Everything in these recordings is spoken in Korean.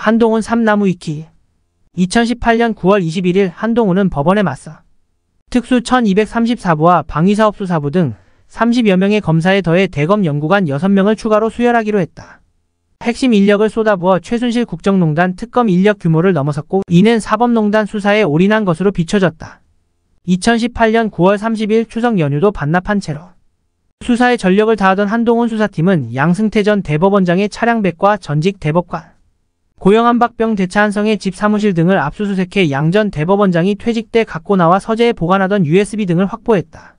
한동훈 삼나무 위키. 2018년 9월 21일 한동훈은 법원에 맞서 특수 1234부와 방위사업수사부 등 30여 명의 검사에 더해 대검 연구관 6명을 추가로 수혈하기로 했다. 핵심 인력을 쏟아부어 최순실 국정농단 특검 인력 규모를 넘어섰고 이는 사법농단 수사에 올인한 것으로 비춰졌다. 2018년 9월 30일 추석 연휴도 반납한 채로 수사에 전력을 다하던 한동훈 수사팀은 양승태 전 대법원장의 차량백과 전직 대법관, 고영한 박병 대차한성의 집 사무실 등을 압수수색해 양 전 대법원장이 퇴직 때 갖고 나와 서재에 보관하던 USB 등을 확보했다.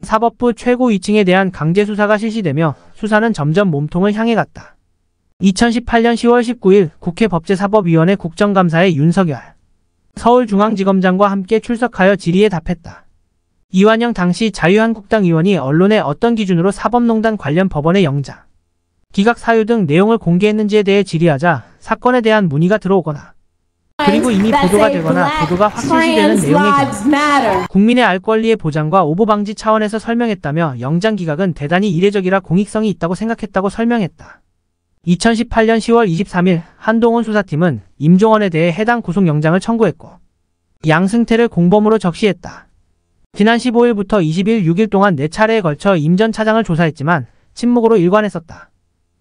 사법부 최고 위층에 대한 강제 수사가 실시되며 수사는 점점 몸통을 향해 갔다. 2018년 10월 19일 국회 법제사법위원회 국정감사에 윤석열 서울중앙지검장과 함께 출석하여 질의에 답했다. 이완영 당시 자유한국당 의원이 언론에 어떤 기준으로 사법농단 관련 법원의 영장, 기각 사유 등 내용을 공개했는지에 대해 질의하자 사건에 대한 문의가 들어오거나 그리고 이미 보도가 되거나 보도가 확실시되는 내용의 경우 국민의 알 권리의 보장과 오보 방지 차원에서 설명했다며 영장 기각은 대단히 이례적이라 공익성이 있다고 생각했다고 설명했다. 2018년 10월 23일 한동훈 수사팀은 임종원에 대해 해당 구속영장을 청구했고 양승태를 공범으로 적시했다. 지난 15일부터 20일 6일 동안 4차례에 걸쳐 임 전 차장을 조사했지만 침묵으로 일관했었다.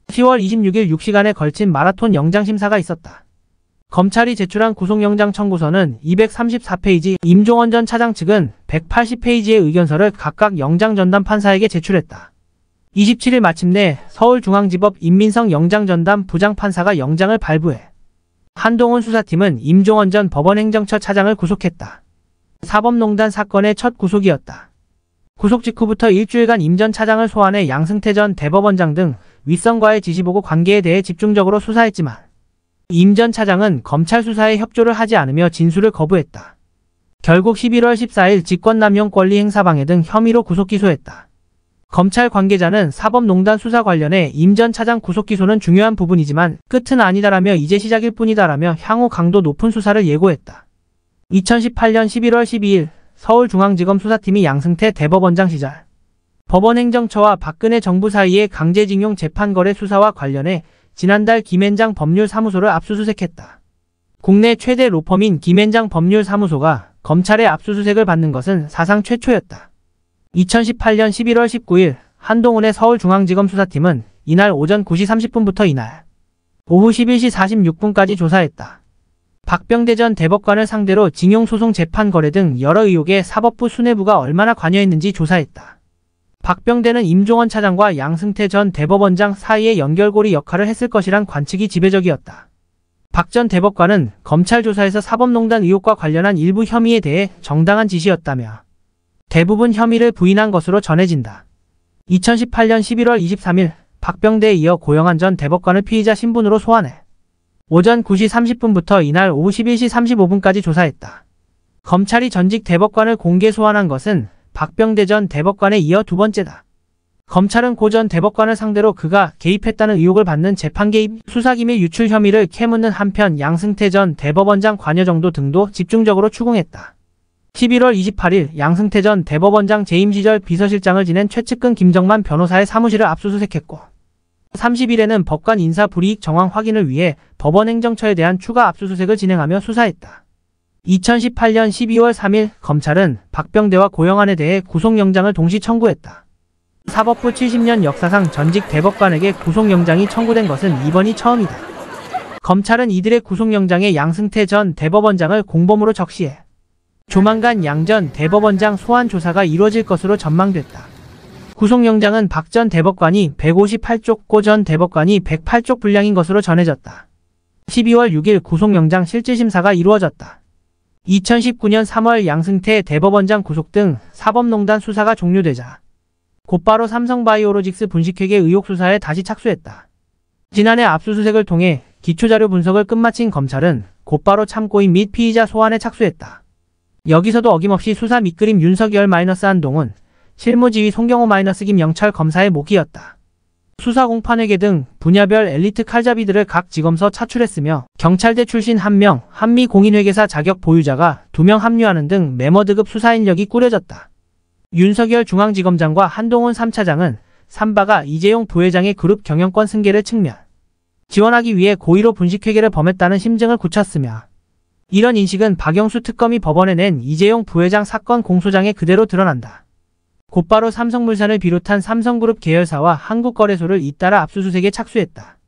10월 26일 6시간에 걸친 마라톤 영장심사가 있었다. 검찰이 제출한 구속영장 청구서는 234페이지, 임종원 전 차장 측은 180페이지의 의견서를 각각 영장전담 판사에게 제출했다. 27일 마침내 서울중앙지법 임민성 영장전담 부장판사가 영장을 발부해 한동훈 수사팀은 임종원 전 법원행정처 차장을 구속했다. 사법농단 사건의 첫 구속이었다. 구속 직후부터 일주일간 임 전 차장을 소환해 양승태 전 대법원장 등 윗선과의 지시보고 관계에 대해 집중적으로 수사했지만 임 전 차장은 검찰 수사에 협조를 하지 않으며 진술을 거부했다. 결국 11월 14일 직권남용 권리행사방해 등 혐의로 구속기소했다. 검찰 관계자는 사법농단 수사 관련해 임 전 차장 구속기소는 중요한 부분이지만 끝은 아니다라며 이제 시작일 뿐이다라며 향후 강도 높은 수사를 예고했다. 2018년 11월 12일 서울중앙지검 수사팀이 양승태 대법원장 시절 법원행정처와 박근혜 정부 사이의 강제징용 재판거래 수사와 관련해 지난달 김앤장 법률사무소를 압수수색했다. 국내 최대 로펌인 김앤장 법률사무소가 검찰의 압수수색을 받는 것은 사상 최초였다. 2018년 11월 19일 한동훈의 서울중앙지검 수사팀은 이날 오전 9시 30분부터 이날 오후 11시 46분까지 조사했다. 박병대 전 대법관을 상대로 징용소송 재판 거래 등 여러 의혹에 사법부 수뇌부가 얼마나 관여했는지 조사했다. 박병대는 임종원 차장과 양승태 전 대법원장 사이의 연결고리 역할을 했을 것이란 관측이 지배적이었다. 박 전 대법관은 검찰 조사에서 사법농단 의혹과 관련한 일부 혐의에 대해 정당한 지시였다며 대부분 혐의를 부인한 것으로 전해진다. 2018년 11월 23일 박병대에 이어 고영한 전 대법관을 피의자 신분으로 소환해 오전 9시 30분부터 이날 오후 11시 35분까지 조사했다. 검찰이 전직 대법관을 공개 소환한 것은 박병대 전 대법관에 이어 두 번째다. 검찰은 고 전 대법관을 상대로 그가 개입했다는 의혹을 받는 재판 개입, 수사기밀 유출 혐의를 캐묻는 한편 양승태 전 대법원장 관여 정도 등도 집중적으로 추궁했다. 11월 28일 양승태 전 대법원장 재임 시절 비서실장을 지낸 최측근 김정만 변호사의 사무실을 압수수색했고 30일에는 법관 인사 불이익 정황 확인을 위해 법원행정처에 대한 추가 압수수색을 진행하며 수사했다. 2018년 12월 3일 검찰은 박병대와 고영한에 대해 구속영장을 동시 청구했다. 사법부 70년 역사상 전직 대법관에게 구속영장이 청구된 것은 이번이 처음이다. 검찰은 이들의 구속영장에 양승태 전 대법원장을 공범으로 적시해 조만간 양 전 대법원장 소환 조사가 이루어질 것으로 전망됐다. 구속영장은 박 전 대법관이 158쪽, 고 전 대법관이 108쪽 분량인 것으로 전해졌다. 12월 6일 구속영장 실질심사가 이루어졌다. 2019년 3월 양승태 대법원장 구속 등 사법농단 수사가 종료되자 곧바로 삼성바이오로직스 분식회계 의혹 수사에 다시 착수했다. 지난해 압수수색을 통해 기초자료 분석을 끝마친 검찰은 곧바로 참고인 및 피의자 소환에 착수했다. 여기서도 어김없이 수사 밑그림 윤석열 한동훈, 실무지휘 송경호 김영철 검사의 목이었다. 수사 공판회계 등 분야별 엘리트 칼잡이들을 각 지검서 차출했으며 경찰대 출신 1명, 한미 공인회계사 자격 보유자가 2명 합류하는 등 메머드급 수사인력이 꾸려졌다. 윤석열 중앙지검장과 한동훈 3차장은 삼바가 이재용 부회장의 그룹 경영권 승계를 측면 지원하기 위해 고의로 분식회계를 범했다는 심증을 굳혔으며 이런 인식은 박영수 특검이 법원에 낸 이재용 부회장 사건 공소장에 그대로 드러난다. 곧바로 삼성물산을 비롯한 삼성그룹 계열사와 한국거래소를 잇따라 압수수색에 착수했다.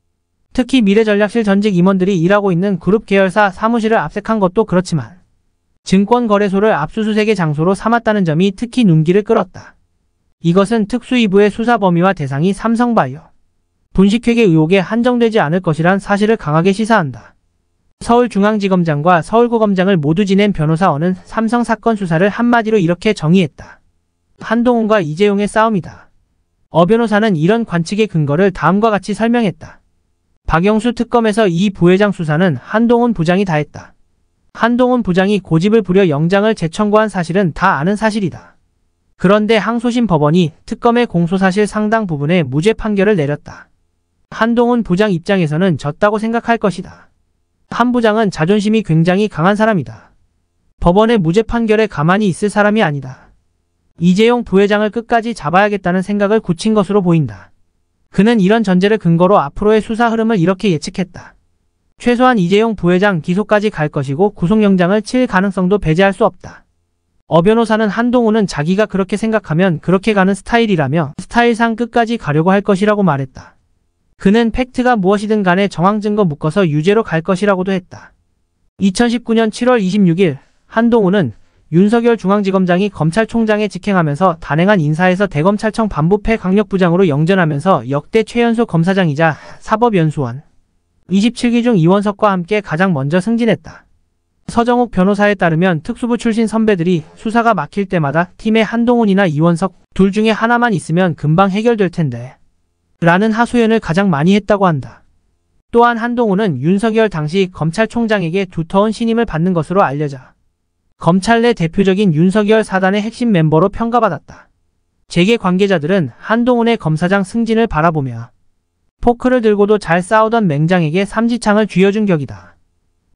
특히 미래전략실 전직 임원들이 일하고 있는 그룹 계열사 사무실을 압색한 것도 그렇지만 증권거래소를 압수수색의 장소로 삼았다는 점이 특히 눈길을 끌었다. 이것은 특수위부의 수사 범위와 대상이 삼성바이오 분식회계 의혹에 한정되지 않을 것이란 사실을 강하게 시사한다. 서울중앙지검장과 서울고검장을 모두 지낸 변호사원은 삼성 사건 수사를 한마디로 이렇게 정의했다. 한동훈과 이재용의 싸움이다. 변호사는 이런 관측의 근거를 다음과 같이 설명했다. 박영수 특검에서 이 부회장 수사는 한동훈 부장이 다 했다. 한동훈 부장이 고집을 부려 영장을 재청구한 사실은 다 아는 사실이다. 그런데 항소심 법원이 특검의 공소사실 상당 부분에 무죄 판결을 내렸다. 한동훈 부장 입장에서는 졌다고 생각할 것이다. 한 부장은 자존심이 굉장히 강한 사람이다. 법원의 무죄 판결에 가만히 있을 사람이 아니다. 이재용 부회장을 끝까지 잡아야겠다는 생각을 굳힌 것으로 보인다. 그는 이런 전제를 근거로 앞으로의 수사 흐름을 이렇게 예측했다. 최소한 이재용 부회장 기소까지 갈 것이고 구속영장을 칠 가능성도 배제할 수 없다. 변호사는 한동훈은 자기가 그렇게 생각하면 그렇게 가는 스타일이라며 스타일상 끝까지 가려고 할 것이라고 말했다. 그는 팩트가 무엇이든 간에 정황 증거 묶어서 유죄로 갈 것이라고도 했다. 2019년 7월 26일 한동훈은 윤석열 중앙지검장이 검찰총장에 직행하면서 단행한 인사에서 대검찰청 반부패 강력부장으로 영전하면서 역대 최연소 검사장이자 사법연수원 27기 중 이원석과 함께 가장 먼저 승진했다. 서정욱 변호사에 따르면 특수부 출신 선배들이 수사가 막힐 때마다 팀에 한동훈이나 이원석 둘 중에 하나만 있으면 금방 해결될 텐데 라는 하소연을 가장 많이 했다고 한다. 또한 한동훈은 윤석열 당시 검찰총장에게 두터운 신임을 받는 것으로 알려져 검찰 내 대표적인 윤석열 사단의 핵심 멤버로 평가받았다. 재계 관계자들은 한동훈의 검사장 승진을 바라보며 포크를 들고도 잘 싸우던 맹장에게 삼지창을 쥐어준 격이다.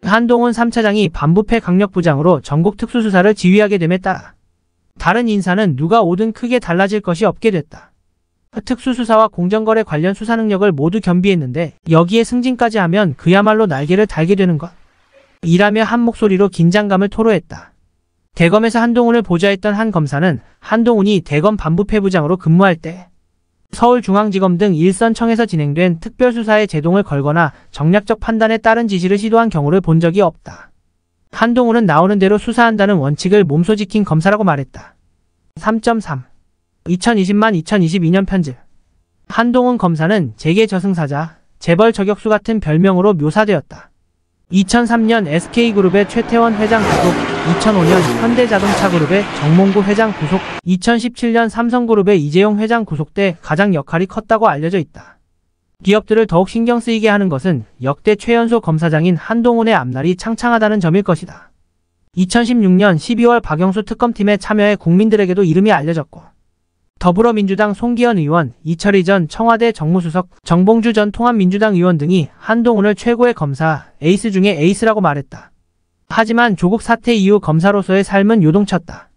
한동훈 3차장이 반부패 강력부장으로 전국 특수수사를 지휘하게 됨에 따라 다른 인사는 누가 오든 크게 달라질 것이 없게 됐다. 특수수사와 공정거래 관련 수사 능력을 모두 겸비했는데 여기에 승진까지 하면 그야말로 날개를 달게 되는 것. 이라며 한 목소리로 긴장감을 토로했다. 대검에서 한동훈을 보좌했던 한 검사는 한동훈이 대검 반부패부장으로 근무할 때 서울중앙지검 등 일선청에서 진행된 특별수사에 제동을 걸거나 정략적 판단에 따른 지시를 시도한 경우를 본 적이 없다. 한동훈은 나오는 대로 수사한다는 원칙을 몸소 지킨 검사라고 말했다. 3.3 2022년 편집 한동훈 검사는 재계 저승사자, 재벌 저격수 같은 별명으로 묘사되었다. 2003년 SK그룹의 최태원 회장 구속, 2005년 현대자동차그룹의 정몽구 회장 구속, 2017년 삼성그룹의 이재용 회장 구속 때 가장 역할이 컸다고 알려져 있다. 기업들을 더욱 신경 쓰이게 하는 것은 역대 최연소 검사장인 한동훈의 앞날이 창창하다는 점일 것이다. 2016년 12월 박영수 특검팀에 참여해 국민들에게도 이름이 알려졌고 더불어민주당 송기현 의원, 이철희 전 청와대 정무수석, 정봉주 전 통합민주당 의원 등이 한동훈을 최고의 검사, 에이스 중에 에이스라고 말했다. 하지만 조국 사태 이후 검사로서의 삶은 요동쳤다.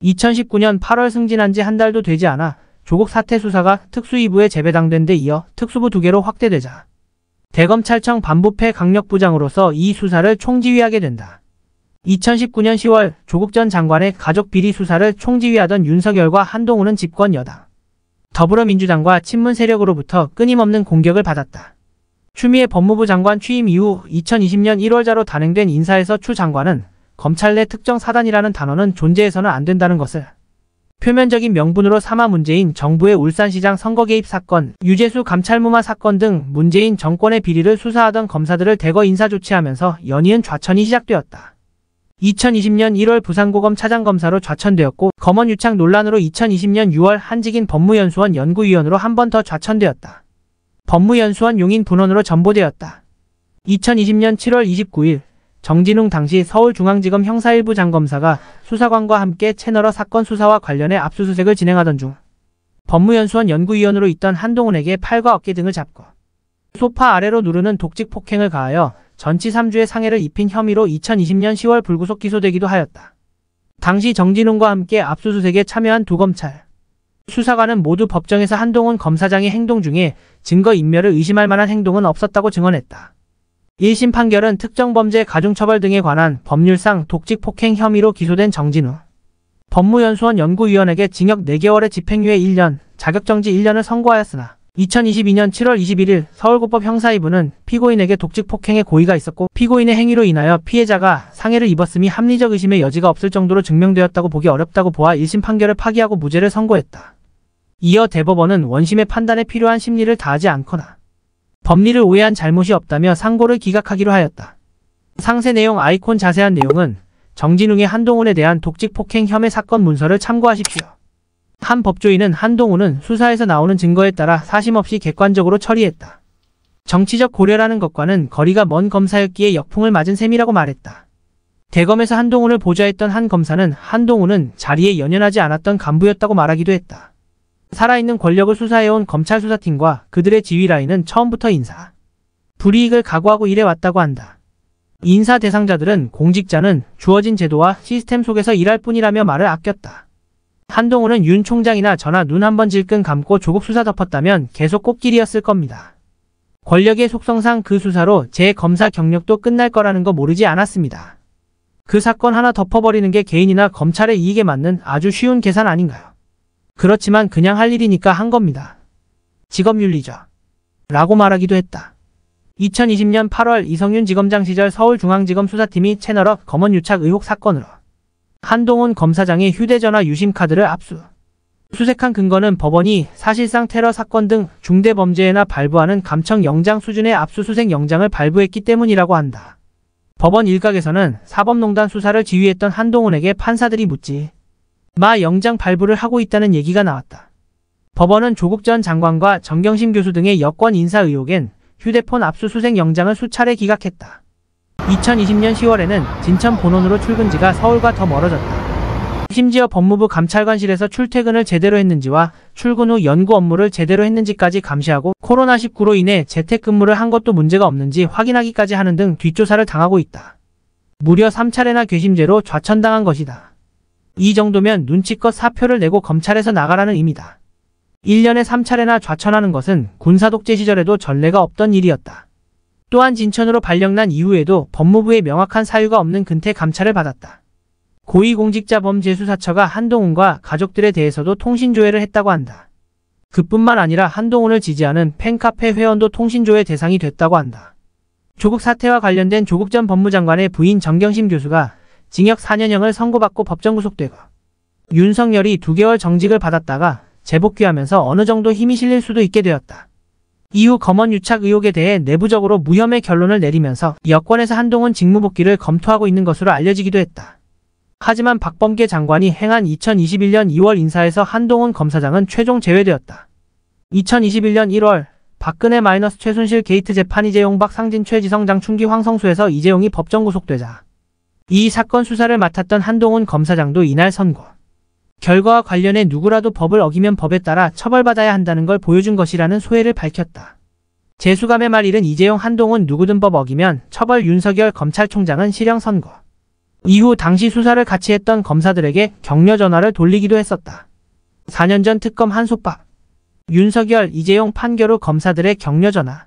2019년 8월 승진한 지 한 달도 되지 않아 조국 사태 수사가 특수위부에 재배당된 데 이어 특수부 2개로 확대되자 대검찰청 반부패 강력부장으로서 이 수사를 총지휘하게 된다. 2019년 10월 조국 전 장관의 가족 비리 수사를 총지휘하던 윤석열과 한동훈은 집권 여당 더불어민주당과 친문 세력으로부터 끊임없는 공격을 받았다. 추미애 법무부 장관 취임 이후 2020년 1월자로 단행된 인사에서 추 장관은 검찰 내 특정 사단이라는 단어는 존재해서는 안 된다는 것을 표면적인 명분으로 삼아 문재인 정부의 울산시장 선거 개입 사건, 유재수 감찰무마 사건 등 문재인 정권의 비리를 수사하던 검사들을 대거 인사 조치하면서 연이은 좌천이 시작되었다. 2020년 1월 부산고검 차장검사로 좌천되었고 검언 유착 논란으로 2020년 6월 한직인 법무연수원 연구위원으로 한 번 더 좌천되었다. 법무연수원 용인 분원으로 전보되었다. 2020년 7월 29일 정진웅 당시 서울중앙지검 형사 1부 장검사가 수사관과 함께 채널어 사건 수사와 관련해 압수수색을 진행하던 중 법무연수원 연구위원으로 있던 한동훈에게 팔과 어깨 등을 잡고 소파 아래로 누르는 독직 폭행을 가하여 전치 3주의 상해를 입힌 혐의로 2020년 10월 불구속 기소되기도 하였다. 당시 정진웅과 함께 압수수색에 참여한 두 검찰 수사관은 모두 법정에서 한동훈 검사장의 행동 중에 증거인멸을 의심할 만한 행동은 없었다고 증언했다. 1심 판결은 특정 범죄 가중처벌 등에 관한 법률상 독직폭행 혐의로 기소된 정진우 법무연수원 연구위원에게 징역 4개월에 집행유예 1년, 자격정지 1년을 선고하였으나 2022년 7월 21일 서울고법 형사 2부는 피고인에게 독직폭행의 고의가 있었고 피고인의 행위로 인하여 피해자가 상해를 입었음이 합리적 의심의 여지가 없을 정도로 증명되었다고 보기 어렵다고 보아 1심 판결을 파기하고 무죄를 선고했다. 이어 대법원은 원심의 판단에 필요한 심리를 다하지 않거나 법리를 오해한 잘못이 없다며 상고를 기각하기로 하였다. 상세 내용 아이콘 자세한 내용은 정진웅의 한동훈에 대한 독직폭행 혐의 사건 문서를 참고하십시오. 한 법조인은 한동훈은 수사에서 나오는 증거에 따라 사심 없이 객관적으로 처리했다. 정치적 고려라는 것과는 거리가 먼 검사였기에 역풍을 맞은 셈이라고 말했다. 대검에서 한동훈을 보좌했던 한 검사는 한동훈은 자리에 연연하지 않았던 간부였다고 말하기도 했다. 살아있는 권력을 수사해온 검찰 수사팀과 그들의 지휘 라인은 처음부터 인사 불이익을 각오하고 일해왔다고 한다. 인사 대상자들은 공직자는 주어진 제도와 시스템 속에서 일할 뿐이라며 말을 아꼈다. 한동훈은 윤 총장이나 저나 눈 한번 질끈 감고 조국 수사 덮었다면 계속 꽃길이었을 겁니다. 권력의 속성상 그 수사로 제 검사 경력도 끝날 거라는 거 모르지 않았습니다. 그 사건 하나 덮어버리는 게 개인이나 검찰의 이익에 맞는 아주 쉬운 계산 아닌가요? 그렇지만 그냥 할 일이니까 한 겁니다. 직업윤리죠. 라고 말하기도 했다. 2020년 8월 이성윤 지검장 시절 서울중앙지검 수사팀이 채널업 검언 유착 의혹 사건으로 한동훈 검사장의 휴대전화 유심카드를 압수. 수색한 근거는 법원이 사실상 테러 사건 등 중대범죄에나 발부하는 감청 영장 수준의 압수수색 영장을 발부했기 때문이라고 한다. 법원 일각에서는 사법농단 수사를 지휘했던 한동훈에게 판사들이 묻지 마 영장 발부를 하고 있다는 얘기가 나왔다. 법원은 조국 전 장관과 정경심 교수 등의 여권 인사 의혹엔 휴대폰 압수수색 영장을 수차례 기각했다. 2020년 10월에는 진천 본원으로 출근지가 서울과 더 멀어졌다. 심지어 법무부 감찰관실에서 출퇴근을 제대로 했는지와 출근 후 연구 업무를 제대로 했는지까지 감시하고 코로나19로 인해 재택근무를 한 것도 문제가 없는지 확인하기까지 하는 등 뒷조사를 당하고 있다. 무려 3차례나 괘씸죄로 좌천당한 것이다. 이 정도면 눈치껏 사표를 내고 검찰에서 나가라는 의미다. 1년에 3차례나 좌천하는 것은 군사독재 시절에도 전례가 없던 일이었다. 또한 진천으로 발령난 이후에도 법무부의 명확한 사유가 없는 근태 감찰을 받았다. 고위공직자범죄수사처가 한동훈과 가족들에 대해서도 통신조회를 했다고 한다. 그뿐만 아니라 한동훈을 지지하는 팬카페 회원도 통신조회 대상이 됐다고 한다. 조국 사태와 관련된 조국 전 법무장관의 부인 정경심 교수가 징역 4년형을 선고받고 법정 구속되고 윤석열이 2개월 정직을 받았다가 재복귀하면서 어느 정도 힘이 실릴 수도 있게 되었다. 이후 검언 유착 의혹에 대해 내부적으로 무혐의 결론을 내리면서 여권에서 한동훈 직무복귀를 검토하고 있는 것으로 알려지기도 했다. 하지만 박범계 장관이 행한 2021년 2월 인사에서 한동훈 검사장은 최종 제외되었다. 2021년 1월 박근혜 - 최순실 게이트 재판 이재용 박상진 최지성 장충기 황성수에서 이재용이 법정 구속되자 이 사건 수사를 맡았던 한동훈 검사장도 이날 선고. 결과와 관련해 누구라도 법을 어기면 법에 따라 처벌받아야 한다는 걸 보여준 것이라는 소회를 밝혔다. 재수감의 말 잃은 이재용 한동훈 누구든 법 어기면 처벌 윤석열 검찰총장은 실형 선고. 이후 당시 수사를 같이 했던 검사들에게 격려 전화를 돌리기도 했었다. 4년 전 특검 한솥밥. 윤석열, 이재용 판결 후 검사들의 격려 전화.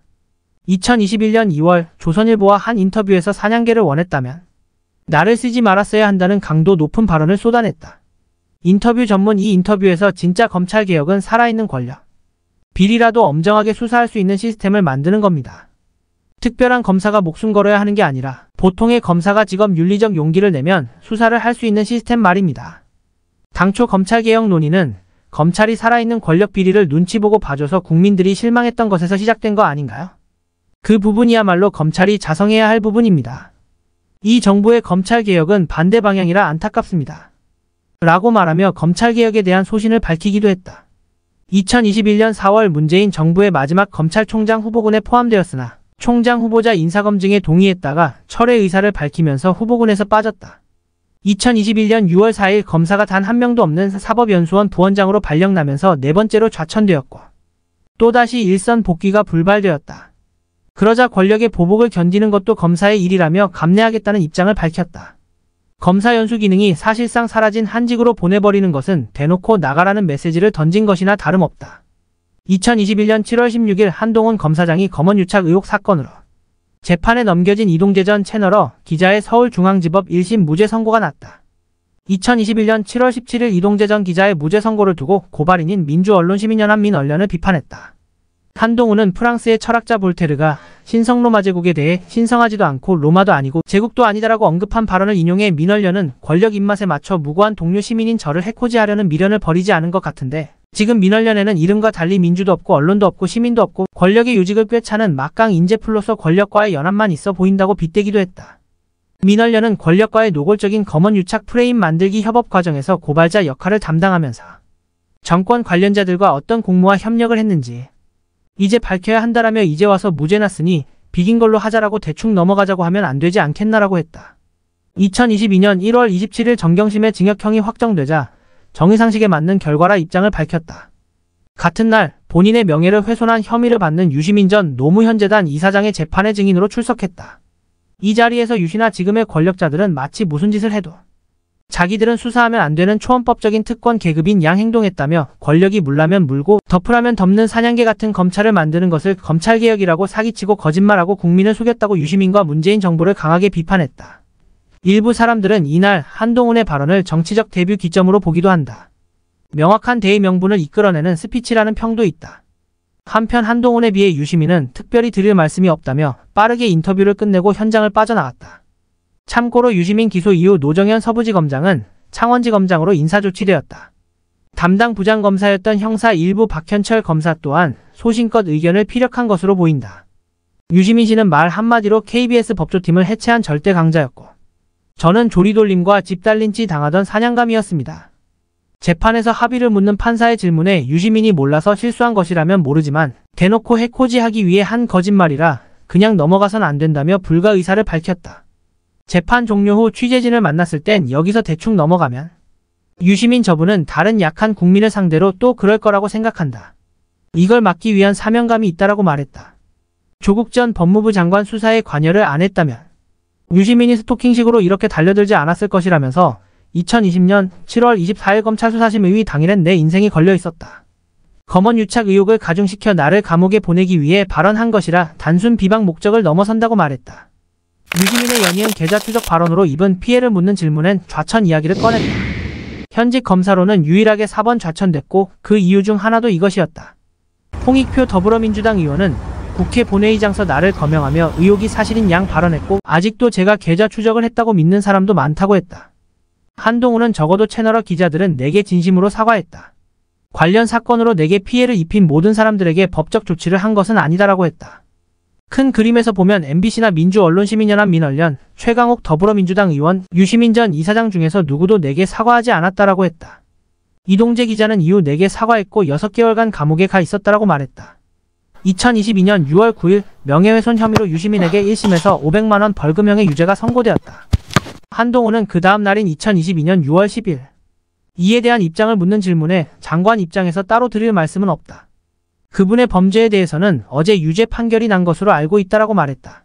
2021년 2월 조선일보와 한 인터뷰에서 사냥개를 원했다면 나를 쓰지 말았어야 한다는 강도 높은 발언을 쏟아냈다. 인터뷰 전문 이 인터뷰에서 진짜 검찰개혁은 살아있는 권력, 비리라도 엄정하게 수사할 수 있는 시스템을 만드는 겁니다. 특별한 검사가 목숨 걸어야 하는 게 아니라 보통의 검사가 직업 윤리적 용기를 내면 수사를 할 수 있는 시스템 말입니다. 당초 검찰개혁 논의는 검찰이 살아있는 권력 비리를 눈치 보고 봐줘서 국민들이 실망했던 것에서 시작된 거 아닌가요? 그 부분이야말로 검찰이 자성해야 할 부분입니다. 이 정부의 검찰개혁은 반대 방향이라 안타깝습니다. 라고 말하며 검찰개혁에 대한 소신을 밝히기도 했다. 2021년 4월 문재인 정부의 마지막 검찰총장 후보군에 포함되었으나 총장 후보자 인사검증에 동의했다가 철회 의사를 밝히면서 후보군에서 빠졌다. 2021년 6월 4일 검사가 단 한 명도 없는 사법연수원 부원장으로 발령나면서 네 번째로 좌천되었고 또다시 일선 복귀가 불발되었다. 그러자 권력의 보복을 견디는 것도 검사의 일이라며 감내하겠다는 입장을 밝혔다. 검사 연수 기능이 사실상 사라진 한직으로 보내버리는 것은 대놓고 나가라는 메시지를 던진 것이나 다름없다. 2021년 7월 16일 한동훈 검사장이 검언유착 의혹 사건으로 재판에 넘겨진 이동재 전 채널러 기자의 서울중앙지법 1심 무죄 선고가 났다. 2021년 7월 17일 이동재 전 기자의 무죄 선고를 두고 고발인인 민주언론시민연합 민언련을 비판했다. 한동훈은 프랑스의 철학자 볼테르가 신성로마 제국에 대해 신성하지도 않고 로마도 아니고 제국도 아니다라고 언급한 발언을 인용해 민언련은 권력 입맛에 맞춰 무고한 동료 시민인 저를 해코지하려는 미련을 버리지 않은 것 같은데 지금 민언련에는 이름과 달리 민주도 없고 언론도 없고 시민도 없고 권력의 요직을 꿰차는 막강 인재풀로서 권력과의 연합만 있어 보인다고 빗대기도 했다. 민언련은 권력과의 노골적인 검언유착 프레임 만들기 협업 과정에서 고발자 역할을 담당하면서 정권 관련자들과 어떤 공모와 협력을 했는지 이제 밝혀야 한다라며 이제 와서 무죄 났으니 비긴 걸로 하자라고 대충 넘어가자고 하면 안 되지 않겠나라고 했다. 2022년 1월 27일 정경심의 징역형이 확정되자 정의상식에 맞는 결과라 입장을 밝혔다. 같은 날 본인의 명예를 훼손한 혐의를 받는 유시민 전 노무현재단 이사장의 재판에 증인으로 출석했다. 이 자리에서 유시나 지금의 권력자들은 마치 무슨 짓을 해도 자기들은 수사하면 안 되는 초헌법적인 특권 계급인 양 행동했다며 권력이 물라면 물고 덮으라면 덮는 사냥개 같은 검찰을 만드는 것을 검찰개혁이라고 사기치고 거짓말하고 국민을 속였다고 유시민과 문재인 정부를 강하게 비판했다. 일부 사람들은 이날 한동훈의 발언을 정치적 데뷔 기점으로 보기도 한다. 명확한 대의 명분을 이끌어내는 스피치라는 평도 있다. 한편 한동훈에 비해 유시민은 특별히 드릴 말씀이 없다며 빠르게 인터뷰를 끝내고 현장을 빠져나갔다. 참고로 유시민 기소 이후 노정현 서부지검장은 창원지검장으로 인사조치되었다. 담당 부장검사였던 형사 1부 박현철 검사 또한 소신껏 의견을 피력한 것으로 보인다. 유시민 씨는 말 한마디로 KBS 법조팀을 해체한 절대 강자였고 저는 조리돌림과 집달린치 당하던 사냥감이었습니다. 재판에서 합의를 묻는 판사의 질문에 유시민이 몰라서 실수한 것이라면 모르지만 대놓고 해코지하기 위해 한 거짓말이라 그냥 넘어가선 안 된다며 불가 의사를 밝혔다. 재판 종료 후 취재진을 만났을 땐 여기서 대충 넘어가면 유시민 저분은 다른 약한 국민을 상대로 또 그럴 거라고 생각한다. 이걸 막기 위한 사명감이 있다라고 말했다. 조국 전 법무부 장관 수사에 관여를 안 했다면 유시민이 스토킹식으로 이렇게 달려들지 않았을 것이라면서 2020년 7월 24일 검찰 수사심 의위 당일엔 내 인생이 걸려 있었다. 검언유착 의혹을 가중시켜 나를 감옥에 보내기 위해 발언한 것이라 단순 비방 목적을 넘어선다고 말했다. 유시민의 연이은 계좌 추적 발언으로 입은 피해를 묻는 질문엔 좌천 이야기를 꺼냈다. 현직 검사로는 유일하게 4번 좌천됐고 그 이유 중 하나도 이것이었다. 홍익표 더불어민주당 의원은 국회 본회의장서 나를 거명하며 의혹이 사실인 양 발언했고 아직도 제가 계좌 추적을 했다고 믿는 사람도 많다고 했다. 한동훈은 적어도 채널러 기자들은 내게 진심으로 사과했다. 관련 사건으로 내게 피해를 입힌 모든 사람들에게 법적 조치를 한 것은 아니다라고 했다. 큰 그림에서 보면 MBC나 민주언론시민연합 민언련, 최강욱 더불어민주당 의원, 유시민 전 이사장 중에서 누구도 내게 사과하지 않았다라고 했다. 이동재 기자는 이후 내게 사과했고 6개월간 감옥에 가 있었다라고 말했다. 2022년 6월 9일 명예훼손 혐의로 유시민에게 1심에서 500만원 벌금형의 유죄가 선고되었다. 한동훈은 그 다음 날인 2022년 6월 10일 이에 대한 입장을 묻는 질문에 장관 입장에서 따로 드릴 말씀은 없다. 그분의 범죄에 대해서는 어제 유죄 판결이 난 것으로 알고 있다라고 말했다.